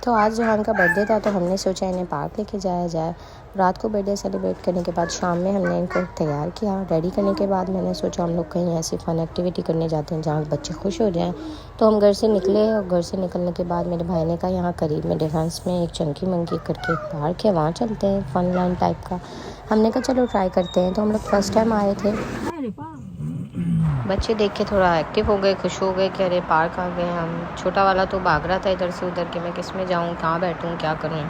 तो आज जोहान का बर्थडे था तो हमने सोचा इन्हें पार्क लेके जाया जाए। रात को बर्थडे सेलिब्रेट करने के बाद शाम में हमने इनको तैयार किया। रेडी करने के बाद मैंने सोचा हम लोग कहीं ऐसी फ़न एक्टिविटी करने जाते हैं जहाँ बच्चे खुश हो जाएं। तो हम घर से निकले और घर से निकलने के बाद मेरे भाई ने कहा यहाँ करीब में डिफेंस में एक चंकी मंकी करके एक पार्क है, वहाँ चलते हैं, फ़न लैंड टाइप का। हमने कहा चलो ट्राई करते हैं। तो हम लोग फर्स्ट टाइम आए थे। बच्चे देख के थोड़ा एक्टिव हो गए, खुश हो गए कि अरे पार्क आ गए हम। छोटा वाला तो भाग रहा था इधर से उधर कि मैं किस में जाऊँ, कहाँ बैठूँ, क्या करूँ।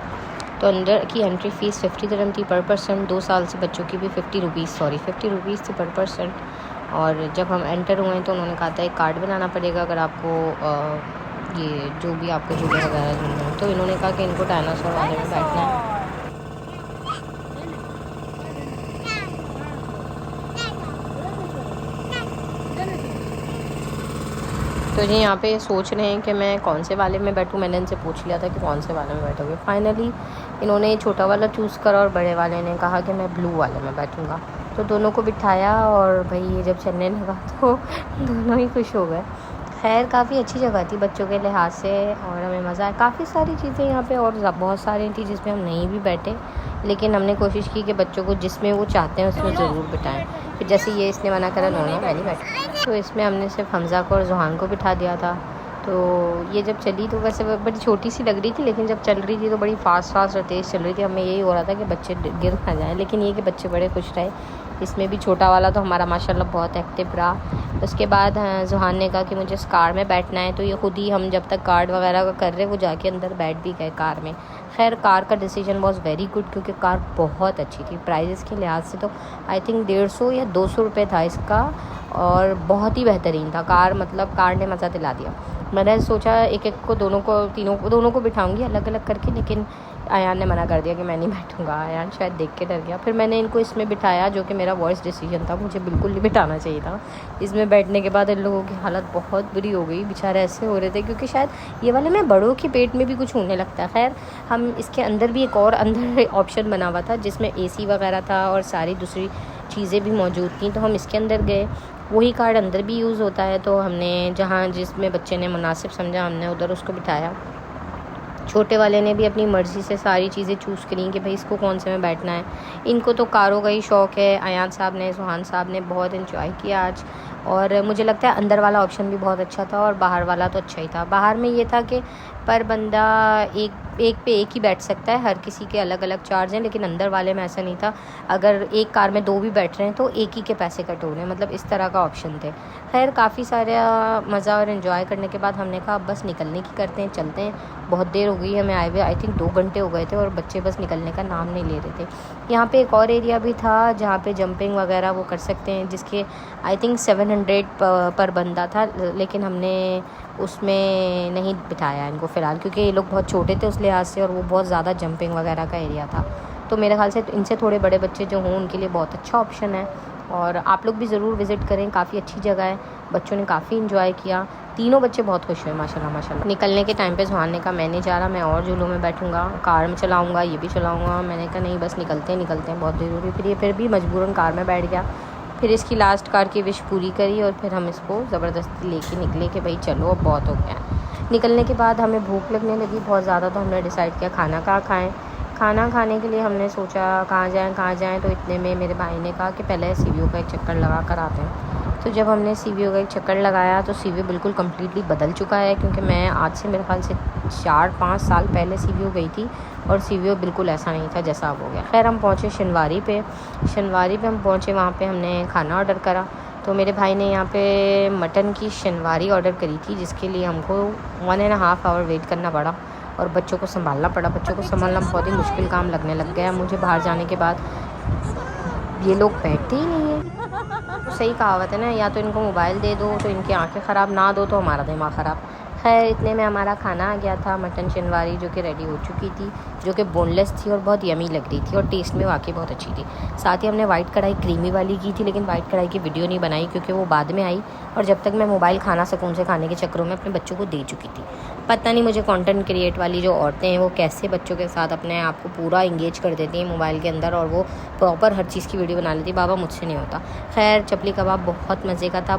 तो अंदर की एंट्री फ़ीस 50 दिरहम थी पर पर्सन। 2 साल से बच्चों की भी 50 रुपीज़ थी पर पर्सन। और जब हम एंटर हुए तो उन्होंने कहा था एक कार्ड बनाना पड़ेगा अगर आपको ये जो भी आपको झूले वगैरह झूलना है। तो इन्होंने कहा कि इनको डायनासोर वाले में बैठना है। तो जी यहाँ पे सोच रहे हैं कि मैं कौन से वाले में बैठूँ। मैंने इनसे पूछ लिया था कि कौन से वाले में बैठोगे। फाइनली इन्होंने छोटा वाला चूज़ करा और बड़े वाले ने कहा कि मैं ब्लू वाले में बैठूँगा। तो दोनों को बिठाया और भाई ये जब चलने लगा तो दोनों ही खुश हो गए। खैर काफ़ी अच्छी जगह थी बच्चों के लिहाज से और हमें मज़ा आया। काफ़ी सारी चीज़ें यहाँ पे और बहुत सारी थी जिसमें हम नहीं भी बैठे, लेकिन हमने कोशिश की कि बच्चों को जिसमें वो चाहते हैं उसमें ज़रूर बिठाएं। फिर जैसे ये इसने मना करा नो मैं नहीं बैठा, तो इसमें हमने सिर्फ हमज़ा को और जोहान को बिठा दिया था। तो ये जब चली तो वैसे बड़ी छोटी सी लग रही थी, लेकिन जब चल रही थी तो बड़ी फास्ट और तेज़ चल रही थी। हमें यही हो रहा था कि बच्चे गिर ना जाएँ, लेकिन ये कि बच्चे बड़े खुश रहे। इसमें भी छोटा वाला तो हमारा माशाल्लाह बहुत एक्टिव रहा। उसके बाद जोहान ने कहा कि मुझे इस कार में बैठना है, तो ये खुद ही हम जब तक कार्ड वगैरह का कर रहे वो जाके अंदर बैठ भी गए कार में। खैर कार का डिसीजन वॉज वेरी गुड क्योंकि कार बहुत अच्छी थी। प्राइजेस के लिहाज से तो आई थिंक 150 या 200 रुपये था इसका और बहुत ही बेहतरीन था कार। मतलब कार ने मज़ा दिला दिया। मैंने सोचा एक को दोनों को बिठाऊंगी अलग अलग करके, लेकिन आयान ने मना कर दिया कि मैं नहीं बैठूंगा। आयान शायद देख के डर गया। फिर मैंने इनको इसमें बिठाया जो कि मेरा वॉइस डिसीजन था, मुझे बिल्कुल नहीं बिठाना चाहिए था। इसमें बैठने के बाद इन लोगों की हालत बहुत बुरी हो गई, बेचारे ऐसे हो रहे थे क्योंकि शायद ये वाले में बड़ों के पेट में भी कुछ होने लगता है। खैर हम इसके अंदर भी एक और अंदर ऑप्शन बना हुआ था जिसमें AC वगैरह था और सारी दूसरी चीज़ें भी मौजूद थी। तो हम इसके अंदर गए, वही कार्ड अंदर भी यूज़ होता है। तो हमने जहाँ जिसमें बच्चे ने मुनासिब समझा हमने उधर उसको बिठाया। छोटे वाले ने भी अपनी मर्ज़ी से सारी चीज़ें चूज़ करी कि भाई इसको कौन से में बैठना है। इनको तो कारों का ही शौक़ है। आयान साहब ने, जोहान साहब ने बहुत एंजॉय किया आज। और मुझे लगता है अंदर वाला ऑप्शन भी बहुत अच्छा था और बाहर वाला तो अच्छा ही था। बाहर में ये था कि पर बंदा एक पे एक ही बैठ सकता है, हर किसी के अलग अलग चार्ज हैं। लेकिन अंदर वाले में ऐसा नहीं था, अगर एक कार में 2 भी बैठ रहे हैं तो एक ही के पैसे कट हो रहे हैं, मतलब इस तरह का ऑप्शन थे। खैर काफ़ी सारा मज़ा और इन्जॉय करने के बाद हमने कहा अब बस निकलने की करते हैं, चलते हैं। बहुत देर हो गई हमें आए हुए, आई थिंक 2 घंटे हो गए थे और बच्चे बस निकलने का नाम नहीं ले रहे थे। यहाँ पे एक और एरिया भी था जहाँ पे जंपिंग वगैरह वो कर सकते हैं, जिसके आई थिंक 700 पर बंदा था, लेकिन हमने उसमें नहीं बिठाया इनको फ़िलहाल क्योंकि ये लोग बहुत छोटे थे उस लिहाज से और वो बहुत ज़्यादा जंपिंग वगैरह का एरिया था। तो मेरे ख्याल से इनसे थोड़े बड़े बच्चे जो हों उनके लिए बहुत अच्छा ऑप्शन है और आप लोग भी ज़रूर विज़िट करें। काफ़ी अच्छी जगह है, बच्चों ने काफ़ी इन्जॉय किया। तीनों बच्चे बहुत खुश हुए माशाल्लाह। निकलने के टाइम पे जोहान ने कहा मैं नहीं जा रहा, मैं और झूलों में बैठूंगा, कार में चलाऊंगा, ये भी चलाऊंगा। मैंने कहा नहीं बस निकलते हैं बहुत देर हो रही। फिर ये फिर भी मजबूरन कार में बैठ गया। फिर इसकी लास्ट कार की विश पूरी करी और फिर हम इसको ज़बरदस्ती लेके निकले कि भाई चलो अब बहुत हो गया। निकलने के बाद हमें भूख लगने लगी बहुत ज़्यादा, तो हमने डिसाइड किया खाना कहाँ खाएँ। खाना खाने के लिए हमने सोचा कहाँ जाएँ। तो इतने में मेरे भाई ने कहा कि पहले CVO का एक चक्कर लगा कर आते हैं। तो जब हमने CVO का एक चक्कर लगाया तो CVO बिल्कुल कम्प्लीटली बदल चुका है क्योंकि मैं आज से मेरे ख्याल से 4-5 साल पहले CVO गई थी और CVO बिल्कुल ऐसा नहीं था जैसा अब हो गया। खैर हम पहुँचे शनवारी पे हम पहुँचे, वहाँ पे हमने खाना ऑर्डर करा। तो मेरे भाई ने यहाँ पे मटन की शनवारी ऑर्डर करी थी जिसके लिए हमको 1.5 आवर वेट करना पड़ा और बच्चों को संभालना पड़ा। बच्चों को संभालना बहुत ही मुश्किल काम लगने लग गया मुझे बाहर जाने के बाद। ये लोग बैठते ही नहीं है। तो सही कहावत है ना, या तो इनको मोबाइल दे दो तो इनकी आंखें ख़राब, ना दो तो हमारा दिमाग ख़राब। खैर इतने में हमारा खाना आ गया था, मटन शनवारी जो कि रेडी हो चुकी थी, जो कि बोनलेस थी और बहुत यमी लग रही थी और टेस्ट में वाकई बहुत अच्छी थी। साथ ही हमने वाइट कढ़ाई क्रीमी वाली की थी, लेकिन वाइट कढ़ाई की वीडियो नहीं बनाई क्योंकि वो बाद में आई और जब तक मैं मोबाइल खाना सुकून से खाने के चक्करों में अपने बच्चों को दे चुकी थी। पता नहीं मुझे कंटेंट क्रिएट वाली जो औरतें हैं वो कैसे बच्चों के साथ अपने आप को पूरा इंगेज कर देती हैं मोबाइल के अंदर और वो प्रॉपर हर चीज़ की वीडियो बना लेती। बाबा मुझसे नहीं होता। खैर चपली कबाब बहुत मज़े का था,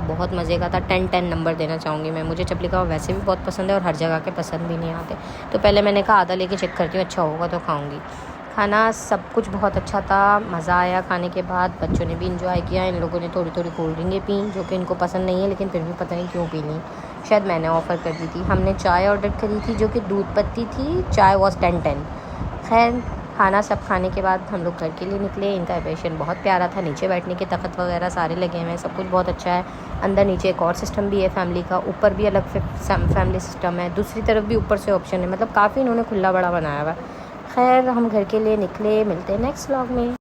10 नंबर देना चाहूँगी मैं। मुझे चपली कबाब वैसे भी बहुत बहुत पसंद है और हर जगह के पसंद भी नहीं आते। तो पहले मैंने कहा आधा लेके चेक करती हूँ, अच्छा होगा तो खाऊंगी। खाना सब कुछ बहुत अच्छा था, मज़ा आया खाने के बाद। बच्चों ने भी इंजॉय किया। इन लोगों ने थोड़ी थोड़ी कोल्ड ड्रिंकें पी जो कि इनको पसंद नहीं है, लेकिन फिर भी पता नहीं क्यों पी ली, शायद मैंने ऑफ़र कर दी थी। हमने चाय ऑर्डर करी थी जो कि दूध पत्ती थी, चाय वॉज 10-10। खैर खाना सब खाने के बाद हम लोग घर के लिए निकले। इनका एविएशन बहुत प्यारा था, नीचे बैठने के तख्त वगैरह सारे लगे हुए हैं, सब कुछ बहुत अच्छा है। अंदर नीचे एक और सिस्टम भी है फैमिली का, ऊपर भी अलग फैमिली सिस्टम है, दूसरी तरफ भी ऊपर से ऑप्शन है, मतलब काफ़ी इन्होंने खुला बड़ा बनाया हुआ है। खैर हम घर के लिए निकले, मिलते हैं नेक्स्ट व्लॉग में।